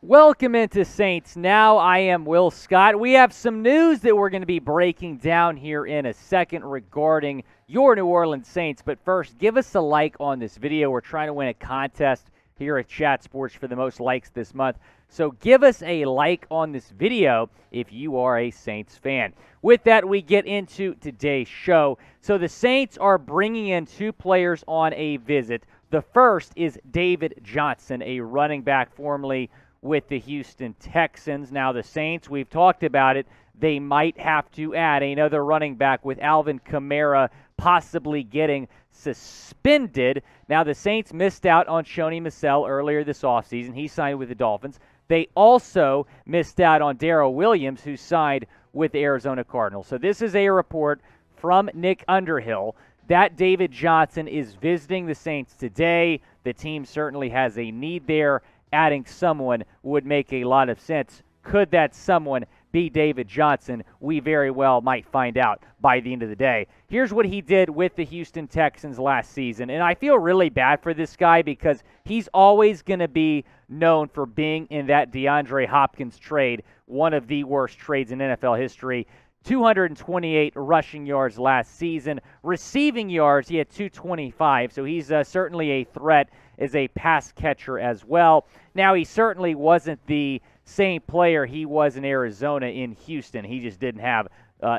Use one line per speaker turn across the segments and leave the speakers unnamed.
Welcome into Saints Now. I am Will Scott. We have some news that we're going to be breaking down here in a second regarding your New Orleans Saints. But first, give us a like on this video. We're trying to win a contest here at Chat Sports for the most likes this month. So give us a like on this video if you are a Saints fan. With that, we get into today's show. So the Saints are bringing in two players on a visit. The first is David Johnson, a running back formerly with the Houston Texans. Now the Saints, we've talked about it, they might have to add another running back with Alvin Kamara possibly getting suspended. Now the Saints missed out on Shoney Michel earlier this offseason. He signed with the Dolphins. They also missed out on Darrell Williams, who signed with the Arizona Cardinals. So this is a report from Nick Underhill that David Johnson is visiting the Saints today. The team certainly has a need there. Adding someone would make a lot of sense. Could that someone be David Johnson? We very well might find out by the end of the day. Here's what he did with the Houston Texans last season. And I feel really bad for this guy because he's always going to be known for being in that DeAndre Hopkins trade, one of the worst trades in NFL history. 228 rushing yards last season. Receiving yards, he had 225, so he's certainly a threat as a pass catcher as well. Now, he certainly wasn't the same player he was in Arizona in Houston. He just didn't have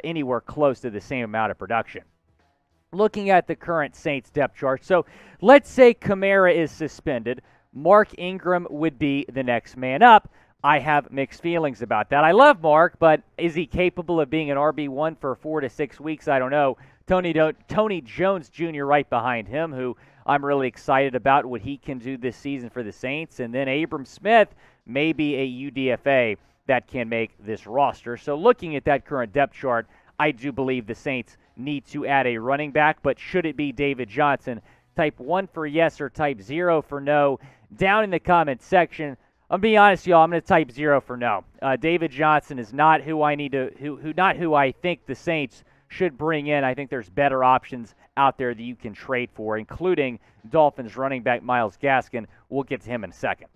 anywhere close to the same amount of production. Looking at the current Saints depth chart, so let's say Kamara is suspended. Mark Ingram would be the next man up. I have mixed feelings about that. I love Mark, but is he capable of being an RB1 for 4 to 6 weeks? I don't know. Tony Jones Jr. right behind him, who I'm really excited about what he can do this season for the Saints. And then Abram Smith may be a UDFA that can make this roster. So looking at that current depth chart, I do believe the Saints need to add a running back. But should it be David Johnson? Type 1 for yes or type 0 for no. Down in the comments section, I'll be honest, y'all. I'm going to type 0 for no. David Johnson is not who I need to, not who I think the Saints should bring in. I think there's better options out there that you can trade for, including Dolphins running back Myles Gaskin. We'll get to him in a second.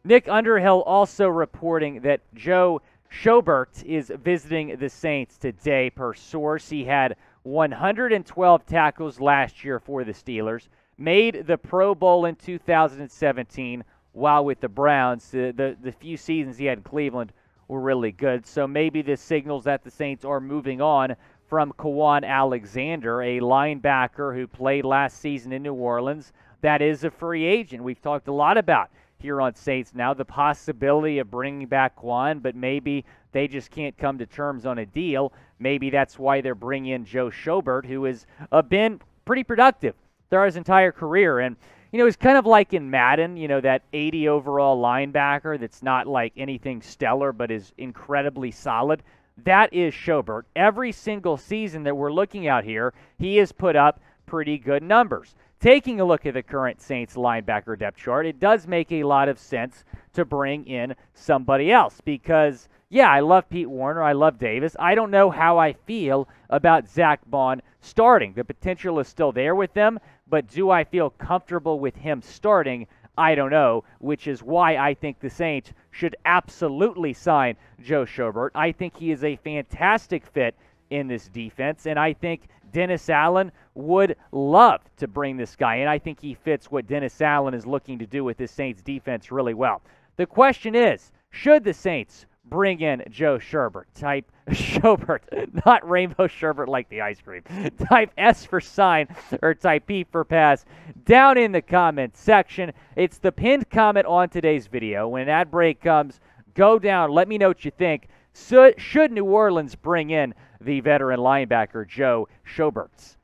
Nick Underhill also reporting that Joe Schobert is visiting the Saints today. Per source, he had 112 tackles last year for the Steelers, made the Pro Bowl in 2017. While with the Browns, the few seasons he had in Cleveland were really good. So maybe this signals that the Saints are moving on from Quan Alexander, a linebacker who played last season in New Orleans. That is a free agent. We've talked a lot about here on Saints Now the possibility of bringing back Quan, but maybe they just can't come to terms on a deal. Maybe that's why they're bringing in Joe Schobert, who has been pretty productive throughout his entire career. And you know, it's kind of like in Madden, you know, that 80 overall linebacker that's not like anything stellar but is incredibly solid. That is Schobert. Every single season that we're looking at here, he has put up pretty good numbers. Taking a look at the current Saints linebacker depth chart, it does make a lot of sense to bring in somebody else because, yeah, I love Pete Werner. I love Davis. I don't know how I feel about Zach Bond starting. The potential is still there with them, but do I feel comfortable with him starting? I don't know, which is why I think the Saints should absolutely sign Joe Schobert. I think he is a fantastic fit in this defense, and I think Dennis Allen would love to bring this guy in. I think he fits what Dennis Allen is looking to do with this Saints defense really well. The question is, should the Saints bring in Joe Schobert? Type Schobert, not Rainbow Sherbet like the ice cream. Type S for sign or type P for pass down in the comment section. It's the pinned comment on today's video. When an ad break comes, go down. Let me know what you think. Should New Orleans bring in the veteran linebacker Joe Schobert?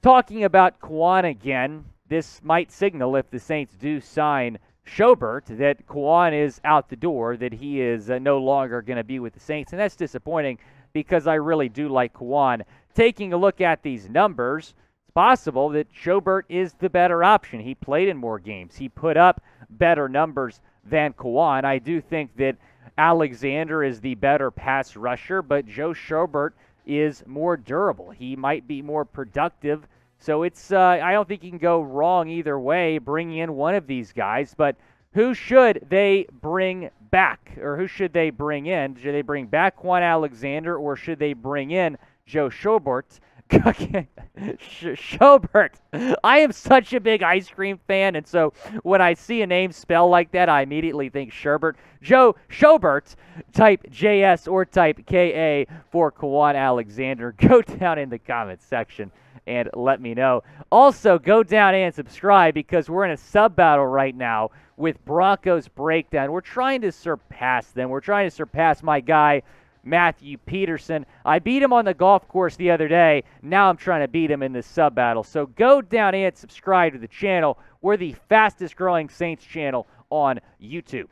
Talking about Quan again, this might signal if the Saints do sign Schobert that Kwon is out the door, that he is no longer going to be with the Saints, and that's disappointing because I really do like Kwon. Taking a look at these numbers, it's possible that Schobert is the better option. He played in more games. He put up better numbers than Kwon. I do think that Alexander is the better pass rusher, but Joe Schobert is more durable. He might be more productive. So it's I don't think you can go wrong either way bringing in one of these guys. But Who should they bring back, or who should they bring in? Should they bring back Quan Alexander, or should they bring in Joe Schobert? Schobert. I am such a big ice cream fan, and so when I see a name spelled like that, I immediately think Sherbert. Joe Schobert, type JS or type KA for Quan Alexander. Go down in the comments section and let me know. Also, go down and subscribe because we're in a sub battle right now with Broncos Breakdown. We're trying to surpass them. We're trying to surpass my guy, Matthew Peterson. I beat him on the golf course the other day. Now I'm trying to beat him in this sub battle. So go down and subscribe to the channel. We're the fastest growing Saints channel on YouTube.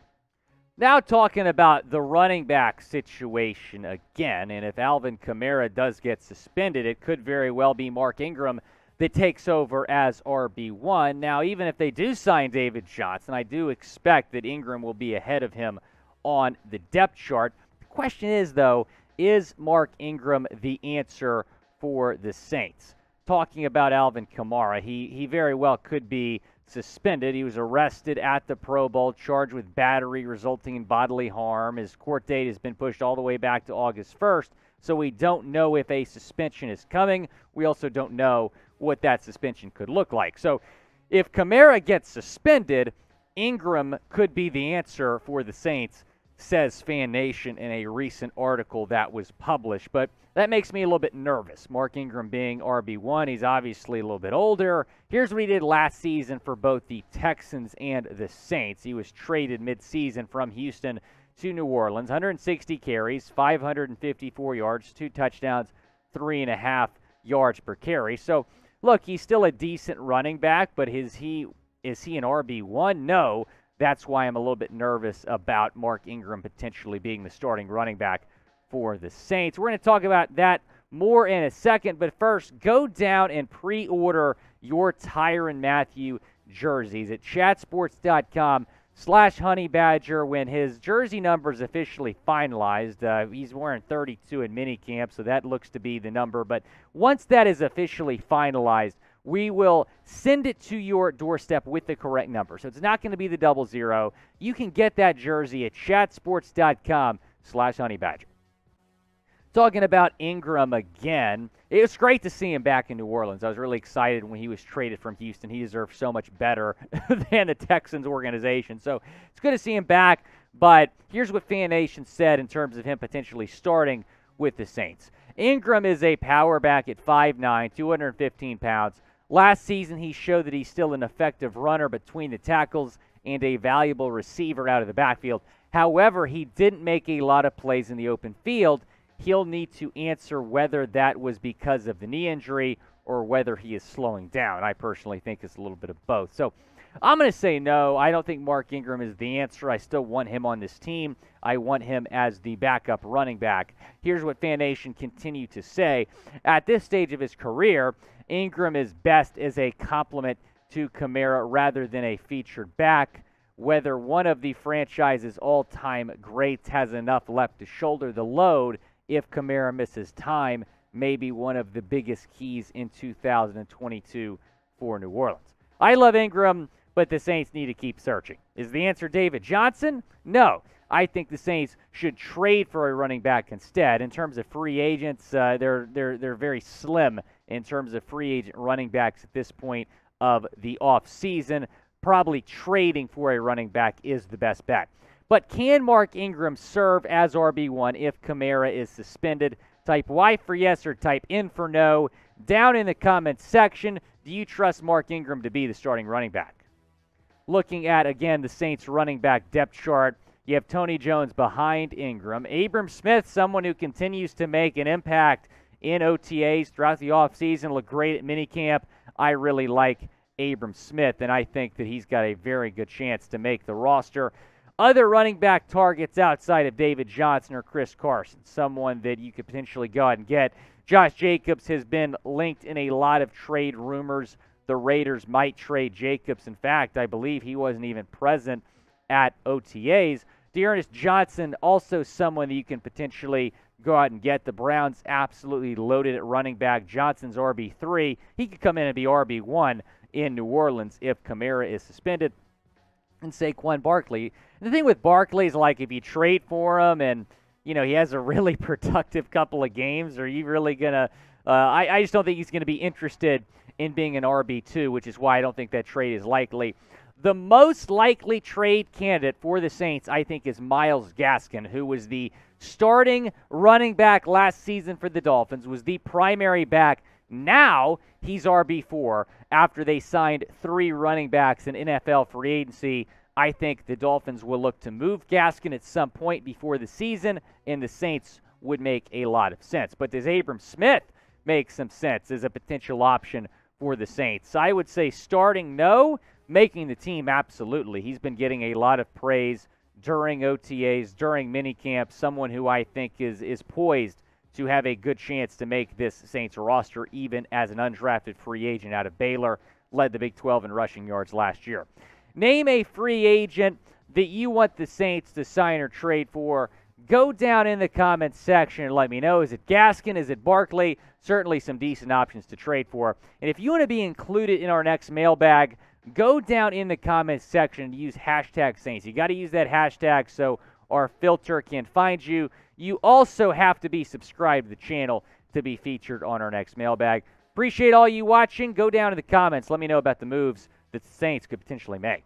Now talking about the running back situation again, and if Alvin Kamara does get suspended, it could very well be Mark Ingram that takes over as RB1. Now, even if they do sign David Johnson, I do expect that Ingram will be ahead of him on the depth chart. Question is, though, is Mark Ingram the answer for the Saints? Talking about Alvin Kamara, he very well could be suspended. He was arrested at the Pro Bowl, charged with battery resulting in bodily harm. His court date has been pushed all the way back to August 1st, so we don't know if a suspension is coming. We also don't know what that suspension could look like. So if Kamara gets suspended, Ingram could be the answer for the Saints, says FanNation in a recent article that was published. But that makes me a little bit nervous. Mark Ingram being RB1, he's obviously a little bit older. Here's what he did last season for both the Texans and the Saints. He was traded midseason from Houston to New Orleans. 160 carries, 554 yards, 2 touchdowns, 3.5 yards per carry. So, look, he's still a decent running back, but is he an RB1? No. That's why I'm a little bit nervous about Mark Ingram potentially being the starting running back for the Saints. We're going to talk about that more in a second, but first, go down and pre-order your Tyrann Mathieu jerseys at chatsports.com/honeybadger. When his jersey number is officially finalized, he's wearing 32 in minicamp, so that looks to be the number. But once that is officially finalized, we will send it to your doorstep with the correct number. So it's not going to be the 00. You can get that jersey at chatsports.com/honeybadger. Talking about Ingram again, it was great to see him back in New Orleans. I was really excited when he was traded from Houston. He deserves so much better than the Texans organization. So it's good to see him back, but here's what FanNation said in terms of him potentially starting with the Saints. Ingram is a power back at 5'9", 215 pounds. Last season, he showed that he's still an effective runner between the tackles and a valuable receiver out of the backfield. However, he didn't make a lot of plays in the open field. He'll need to answer whether that was because of the knee injury or whether he is slowing down. I personally think it's a little bit of both. So I'm going to say no. I don't think Mark Ingram is the answer. I still want him on this team. I want him as the backup running back. Here's what FanNation continued to say. At this stage of his career, Ingram is best as a complement to Kamara rather than a featured back. Whether one of the franchise's all-time greats has enough left to shoulder the load if Kamara misses time may be one of the biggest keys in 2022 for New Orleans. I love Ingram, but the Saints need to keep searching. Is the answer David Johnson? No. I think the Saints should trade for a running back instead. In terms of free agents, they're very slim in terms of free agent running backs at this point of the offseason. Probably trading for a running back is the best bet. But can Mark Ingram serve as RB1 if Kamara is suspended? Type Y for yes or type N for no. Down in the comments section, do you trust Mark Ingram to be the starting running back? Looking at, again, the Saints running back depth chart, you have Tony Jones behind Ingram. Abram Smith, someone who continues to make an impact in OTAs throughout the offseason, looked great at minicamp. I really like Abram Smith, and I think that he's got a very good chance to make the roster. Other running back targets outside of David Johnson or Chris Carson, someone that you could potentially go out and get. Josh Jacobs has been linked in a lot of trade rumors. The Raiders might trade Jacobs. In fact, I believe he wasn't even present at OTAs. Dearness Johnson, also someone that you can potentially go out and get. The Browns absolutely loaded at running back. Johnson's RB3. He could come in and be RB1 in New Orleans if Kamara is suspended. and Saquon Barkley. The thing with Barkley is, like, if you trade for him and, he has a really productive couple of games, are you really going to I just don't think he's going to be interested in being an RB2, which is why I don't think that trade is likely. The most likely trade candidate for the Saints, I think, is Myles Gaskin, who was the starting running back last season for the Dolphins, was the primary back. Now he's RB4 after they signed 3 running backs in NFL free agency. I think the Dolphins will look to move Gaskin at some point before the season, and the Saints would make a lot of sense. But does Abram Smith make some sense as a potential option for the Saints? I would say starting, no. Making the team, absolutely. He's been getting a lot of praise during OTAs, during minicamp, someone who I think is poised to have a good chance to make this Saints roster, even as an undrafted free agent out of Baylor, led the Big 12 in rushing yards last year. Name a free agent that you want the Saints to sign or trade for. Go down in the comments section and let me know. Is it Gaskin? Is it Barkley? Certainly some decent options to trade for. And if you want to be included in our next mailbag, go down in the comments section and use hashtag Saints. You got to use that hashtag so our filter can find you. You also have to be subscribed to the channel to be featured on our next mailbag. Appreciate all you watching. Go down in the comments. Let me know about the moves that the Saints could potentially make.